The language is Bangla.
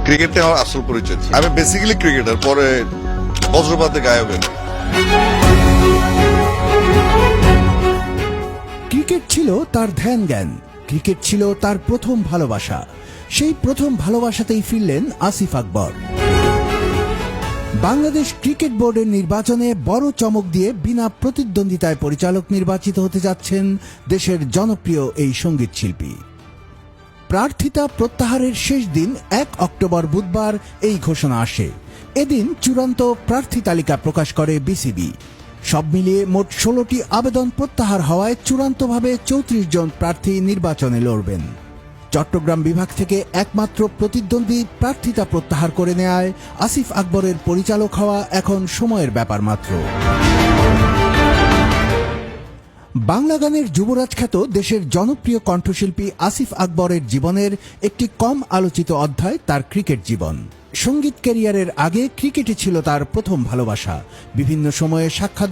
ক্রিকেটটা আমার আসল পরিচয়। আমি বেসিক্যালি ক্রিকেটার, পরে বজ্রপাতে গায়কের। ক্রিকেট ছিল তার ধ্যান জ্ঞান, ক্রিকেট ছিল তার প্রথম ভালোবাসা। সেই প্রথম ভালোবাসাতেই ফিরলেন আসিফ আকবর। বাংলাদেশ ক্রিকেট বোর্ডের নির্বাচনে বড় চমক দিয়ে বিনা প্রতিদ্বন্দ্বিতায় পরিচালক নির্বাচিত হতে যাচ্ছেন দেশের জনপ্রিয় এই সঙ্গীত শিল্পী। প্রার্থিতা প্রত্যাহারের শেষ দিন 1 অক্টোবর বুধবার এই ঘোষণা আসে। এদিন চূড়ান্ত প্রার্থী তালিকা প্রকাশ করে বিসিবি। সব মিলিয়ে মোট 16টি আবেদন প্রত্যাহার হওয়ায় চূড়ান্তভাবে 34 জন প্রার্থী নির্বাচনে লড়বেন। চট্টগ্রাম বিভাগ থেকে একমাত্র প্রতিদ্বন্দ্বী প্রার্থিতা প্রত্যাহার করে নেয়ায় আসিফ আকবরের পরিচালক হওয়া এখন সময়ের ব্যাপার মাত্র। বাংলা গানের যুবরাজ খ্যাত দেশের জনপ্রিয় কণ্ঠশিল্পী আসিফ আকবরের জীবনের একটি কম আলোচিত অধ্যায় তার ক্রিকেট জীবন। সঙ্গীত ক্যারিয়ারের আগে ক্রিকেটই ছিল তার প্রথম ভালোবাসা। বিভিন্ন সময়ে সাক্ষাৎকার